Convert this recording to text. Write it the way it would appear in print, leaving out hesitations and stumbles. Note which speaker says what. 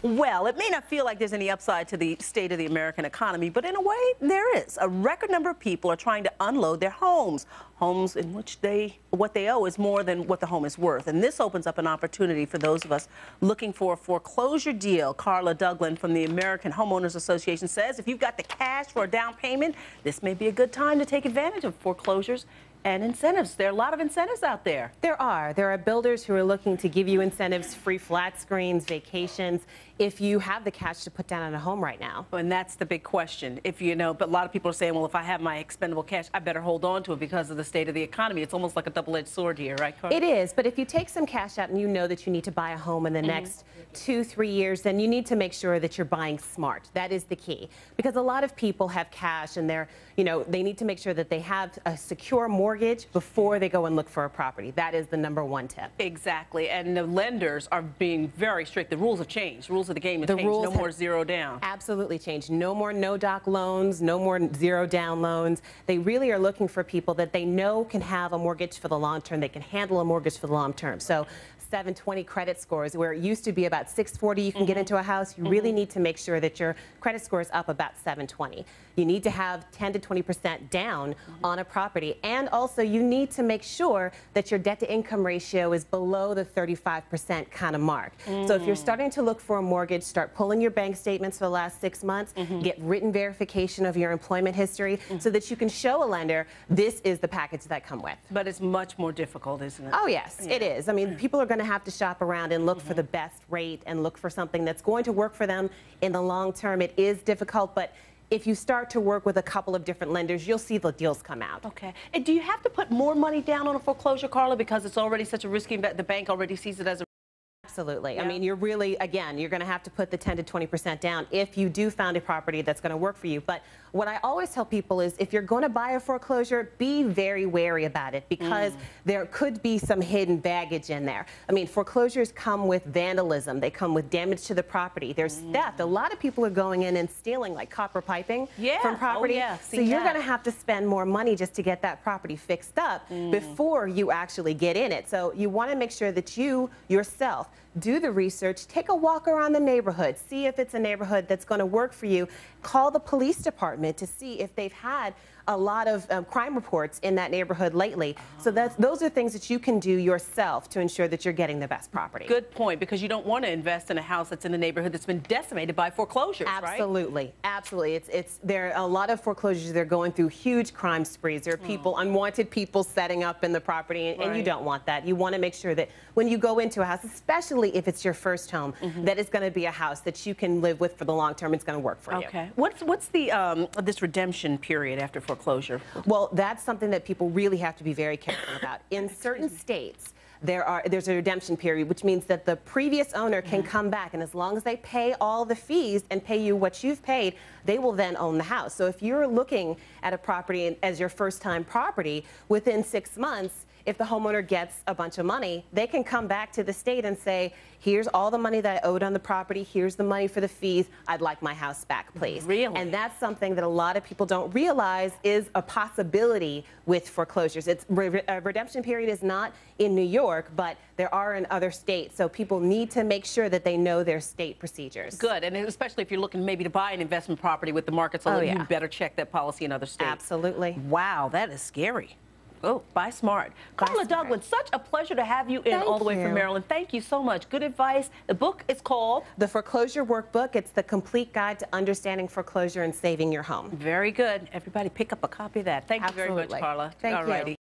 Speaker 1: Well, it may not feel like there's any upside to the state of the American economy, but in a way, there is. A record number of people are trying to unload their homes in which what they owe is more than what the home is worth. And this opens up an opportunity for those of us looking for a foreclosure deal. Carla Douglas from the American Homeowners Association says if you've got the cash for a down payment, this may be a good time to take advantage of foreclosures and incentives. There are a lot of incentives out there.
Speaker 2: There are builders who are looking to give you incentives, free flat screens, vacations, if you have the cash to put down on a home right now.
Speaker 1: And that's the big question. But a lot of people are saying, well, if I have my expendable cash, I better hold on to it because of the state of the economy. It's almost like a double-edged sword here, right, Carla?
Speaker 2: It is, but if you take some cash out and you know that you need to buy a home in the next 2-3 years, then you need to make sure that you're buying smart. That is the key. Because a lot of people have cash and they need to make sure that they have a secure mortgage before they go and look for a property. That is the #1 tip.
Speaker 1: Exactly. And the lenders are being very strict. The rules have changed. Rules of the game have changed. No more zero down.
Speaker 2: Absolutely changed. No more no-doc loans, no more zero-down loans. They really are looking for people that they know can have a mortgage for the long term. They can handle a mortgage for the long term. So 720 credit scores, where it used to be about 640 you can get into a house, you really need to make sure that your credit score is up about 720. You need to have 10 to 20% down on a property, and also you need to make sure that your debt-to-income ratio is below the 35% kind of mark. So if you're starting to look for a mortgage, start pulling your bank statements for the last 6 months, get written verification of your employment history so that you can show a lender this is the package that come with.
Speaker 1: But it's much more difficult, isn't it?
Speaker 2: Oh, yes, it is. I mean, people are going to have to shop around and look for the best rate and look for something that's going to work for them in the long term. It is difficult, but if you start to work with a couple of different lenders, you'll see the deals come out.
Speaker 1: Okay. And do you have to put more money down on a foreclosure, Carla, because it's already such a risky bet? The bank already sees it as a...
Speaker 2: Absolutely.
Speaker 1: Yeah.
Speaker 2: I mean, you're really, again, you're going to have to put the 10 to 20% down if you do find a property that's going to work for you. But what I always tell people is if you're going to buy a foreclosure, be very wary about it because there could be some hidden baggage in there. I mean, foreclosures come with vandalism. They come with damage to the property. There's theft. A lot of people are going in and stealing like copper piping from property. So you're going to have to spend more money just to get that property fixed up before you actually get in it. So you want to make sure that you yourself do the research, take a walk around the neighborhood, see if it's a neighborhood that's going to work for you. Call the police department to see if they've had a lot of crime reports in that neighborhood lately. So those are things that you can do yourself to ensure that you're getting the best property.
Speaker 1: Good point, because you don't want to invest in a house that's in a neighborhood that's been decimated by foreclosures,
Speaker 2: Absolutely. Right? Absolutely. There are a lot of foreclosures. They're going through huge crime sprees. There are people, unwanted people setting up in the property, and you don't want that. You want to make sure that when you go into a house, especially if it's your first home, that it's going to be a house that you can live with for the long term. It's going to work for you.
Speaker 1: Okay. What's the this redemption period after foreclosure?
Speaker 2: Well, that's something that people really have to be very careful about. In certain states, there's a redemption period, which means that the previous owner can come back, and as long as they pay all the fees and pay you what you've paid, they will then own the house. So if you're looking at a property as your first-time property, within 6 months, if the homeowner gets a bunch of money, they can come back to the state and say, here's all the money that I owed on the property, here's the money for the fees, I'd like my house back, please.
Speaker 1: Really?
Speaker 2: And that's something that a lot of people don't realize is a possibility with foreclosures. A redemption period is not in New York, but there are in other states, so people need to make sure that they know their state procedures.
Speaker 1: Good, and especially if you're looking maybe to buy an investment property with the markets, you better check that policy in other states.
Speaker 2: Absolutely.
Speaker 1: Wow, that is scary. Oh, buy smart. Carla Douglas, such a pleasure to have you in all the way from Maryland. Thank you so much. Good advice. The book is called?
Speaker 2: The Foreclosure Workbook. It's the complete guide to understanding foreclosure and saving your home.
Speaker 1: Very good. Everybody pick up a copy of that. Thank you very much, Carla.
Speaker 2: Thank you.